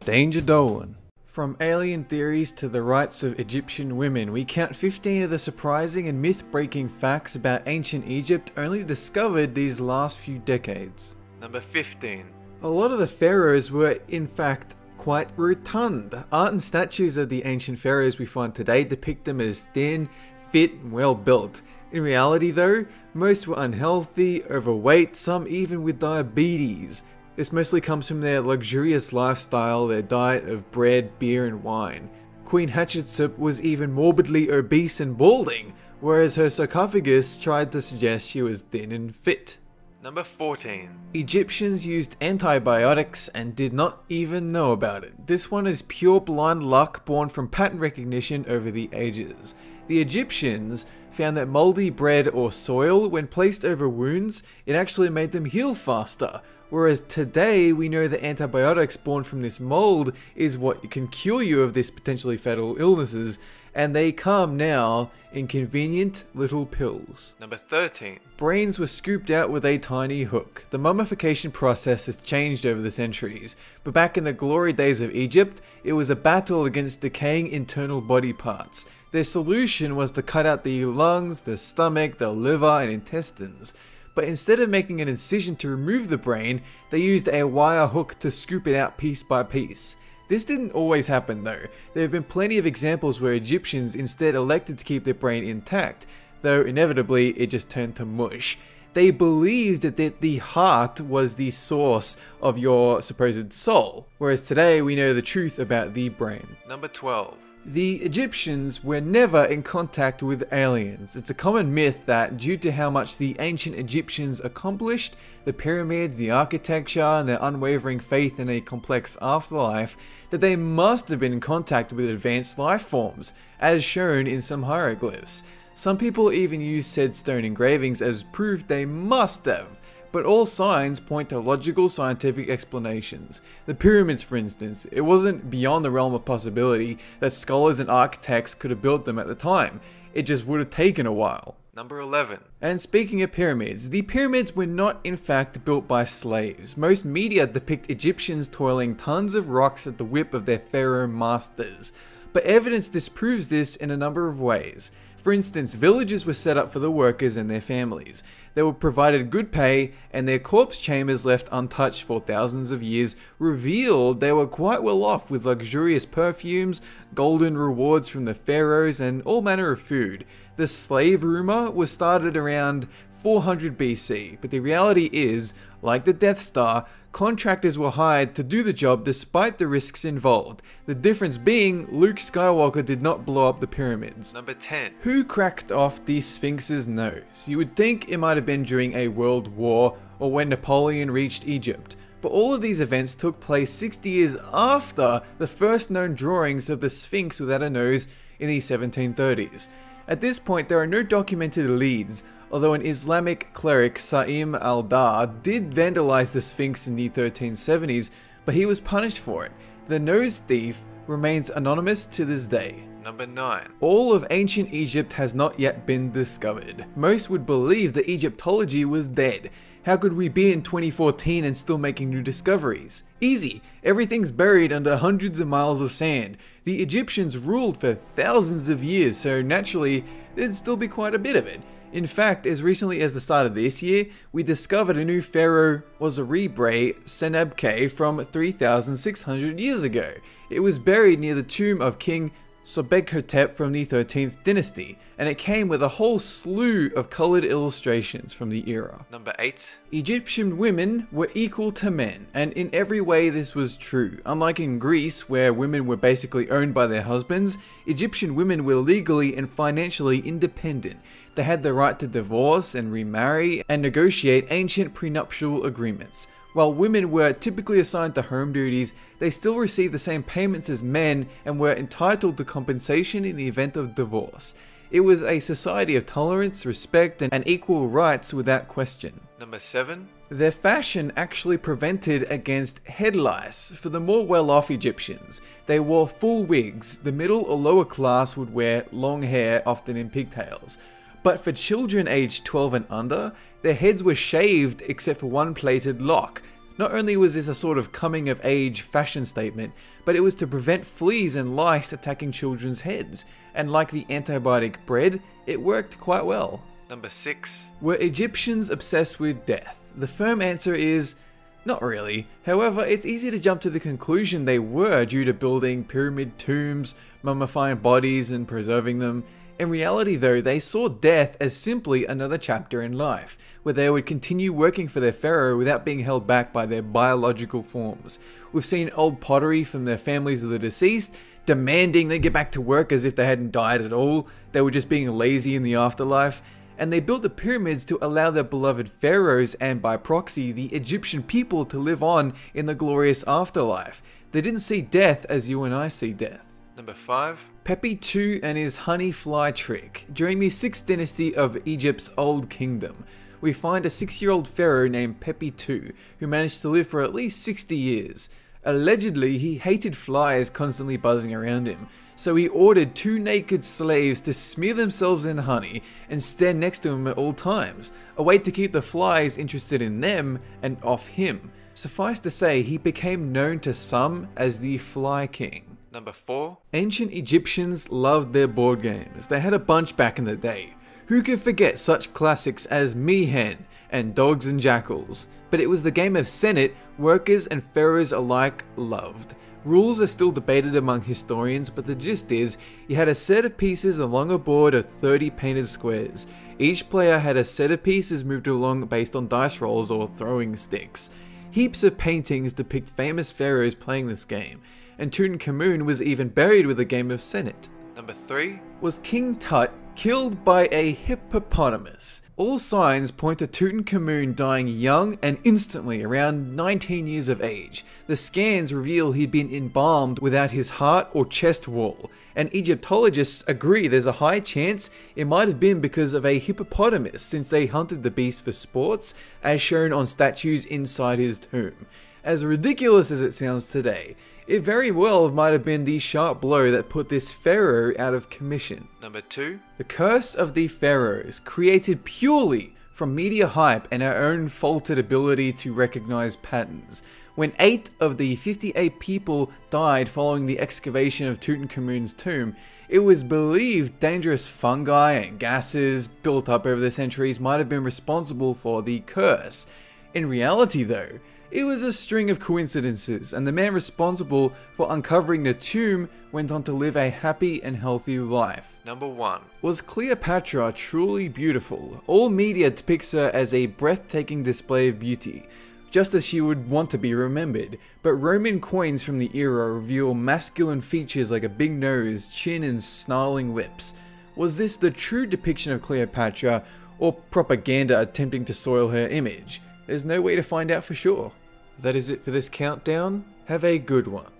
Danger Dolan. From alien theories to the rights of Egyptian women, we count 15 of the surprising and myth-breaking facts about ancient Egypt only discovered these last few decades. Number 15. A lot of the pharaohs were, in fact, quite rotund. Art and statues of the ancient pharaohs we find today depict them as thin, fit, and well built. In reality though, most were unhealthy, overweight, some even with diabetes. This mostly comes from their luxurious lifestyle, their diet of bread, beer and wine. Queen Hatshepsut was even morbidly obese and balding, whereas her sarcophagus tried to suggest she was thin and fit. Number 14. Egyptians used antibiotics and did not even know about it. This one is pure blind luck born from pattern recognition over the ages. The Egyptians found that moldy bread or soil, when placed over wounds, it actually made them heal faster. Whereas today we know that antibiotics born from this mold is what can cure you of these potentially fatal illnesses, and they come now in convenient little pills. Number 13. Brains were scooped out with a tiny hook. The mummification process has changed over the centuries, but back in the glory days of Egypt, it was a battle against decaying internal body parts. Their solution was to cut out the lungs, the stomach, the liver and intestines. But instead of making an incision to remove the brain, they used a wire hook to scoop it out piece by piece. This didn't always happen though. There have been plenty of examples where Egyptians instead elected to keep their brain intact, though inevitably it just turned to mush. They believed that the heart was the source of your supposed soul, whereas today we know the truth about the brain. Number 12. The Egyptians were never in contact with aliens. It's a common myth that due to how much the ancient Egyptians accomplished, the pyramids, the architecture, and their unwavering faith in a complex afterlife, that they must have been in contact with advanced life forms, as shown in some hieroglyphs. Some people even use said stone engravings as proof they must have. But all signs point to logical scientific explanations. The pyramids, for instance, it wasn't beyond the realm of possibility that scholars and architects could have built them at the time. It just would have taken a while. Number 11. And speaking of pyramids, the pyramids were not in fact built by slaves. Most media depict Egyptians toiling tons of rocks at the whip of their pharaoh masters. But evidence disproves this in a number of ways. For instance, villages were set up for the workers and their families. They were provided good pay, and their corpse chambers left untouched for thousands of years revealed they were quite well off with luxurious perfumes, golden rewards from the pharaohs, and all manner of food. The slave rumor was started around 400 BC, but the reality is, like the Death Star, contractors were hired to do the job despite the risks involved. The difference being, Luke Skywalker did not blow up the pyramids. Number 10. Who cracked off the Sphinx's nose? You would think it might have been during a world war or when Napoleon reached Egypt. But all of these events took place 60 years after the first known drawings of the Sphinx without a nose in the 1730s. At this point, there are no documented leads, although an Islamic cleric, Sa'im al-Dar, did vandalize the Sphinx in the 1370s, but he was punished for it. The nose thief remains anonymous to this day. Number 9. All of ancient Egypt has not yet been discovered. Most would believe that Egyptology was dead. How could we be in 2014 and still making new discoveries? Easy. Everything's buried under hundreds of miles of sand. The Egyptians ruled for thousands of years, so naturally, there'd still be quite a bit of it. In fact, as recently as the start of this year, we discovered a new pharaoh Osiris Senebke from 3,600 years ago. It was buried near the tomb of King Sobekotep from the 13th dynasty, and it came with a whole slew of colored illustrations from the era. Number 8. Egyptian women were equal to men, and in every way this was true. Unlike in Greece, where women were basically owned by their husbands, Egyptian women were legally and financially independent. They had the right to divorce and remarry and negotiate ancient prenuptial agreements. While women were typically assigned to home duties, they still received the same payments as men and were entitled to compensation in the event of divorce. It was a society of tolerance, respect, and equal rights without question. Number 7. Their fashion actually prevented against head lice for the more well-off Egyptians. They wore full wigs. The middle or lower class would wear long hair, often in pigtails. But for children aged 12 and under, their heads were shaved except for one plaited lock. Not only was this a sort of coming of age fashion statement, but it was to prevent fleas and lice attacking children's heads, and like the antibiotic bread, it worked quite well. Number 6. Were Egyptians obsessed with death? The firm answer is not really. However, it's easy to jump to the conclusion they were due to building pyramid tombs, mummifying bodies and preserving them. In reality though, they saw death as simply another chapter in life, where they would continue working for their pharaoh without being held back by their biological forms. We've seen old pottery from their families of the deceased, demanding they get back to work as if they hadn't died at all, they were just being lazy in the afterlife. And they built the pyramids to allow their beloved pharaohs and by proxy the Egyptian people to live on in the glorious afterlife. They didn't see death as you and I see death. Number 5. Pepi II and his honey fly trick. During the 6th dynasty of Egypt's Old Kingdom, we find a 6-year-old pharaoh named Pepi II who managed to live for at least 60 years. Allegedly, he hated flies constantly buzzing around him, so he ordered 2 naked slaves to smear themselves in honey and stand next to him at all times, a way to keep the flies interested in them and off him. Suffice to say, he became known to some as the Fly King. Number 4. Ancient Egyptians loved their board games. They had a bunch back in the day. Who can forget such classics as Mythen and Dogs and Jackals? But it was the game of Senate workers and pharaohs alike loved. Rules are still debated among historians, but the gist is, you had a set of pieces along a board of 30 painted squares. Each player had a set of pieces moved along based on dice rolls or throwing sticks. Heaps of paintings depict famous pharaohs playing this game, and Tutankhamun was even buried with a game of Senate. Number 3. Was King Tut killed by a hippopotamus? All signs point to Tutankhamun dying young and instantly around 19 years of age. The scans reveal he'd been embalmed without his heart or chest wall, and Egyptologists agree there's a high chance it might have been because of a hippopotamus since they hunted the beast for sports, as shown on statues inside his tomb. As ridiculous as it sounds today, it very well might have been the sharp blow that put this pharaoh out of commission. Number 2. The Curse of the Pharaohs, created purely from media hype and our own faulted ability to recognize patterns. When 8 of the 58 people died following the excavation of Tutankhamun's tomb, it was believed dangerous fungi and gases built up over the centuries might have been responsible for the curse. In reality though, it was a string of coincidences, and the man responsible for uncovering the tomb went on to live a happy and healthy life. Number 1. Was Cleopatra truly beautiful? All media depicts her as a breathtaking display of beauty, just as she would want to be remembered, but Roman coins from the era reveal masculine features like a big nose, chin and snarling lips. Was this the true depiction of Cleopatra, or propaganda attempting to soil her image? There's no way to find out for sure. That is it for this countdown. Have a good one.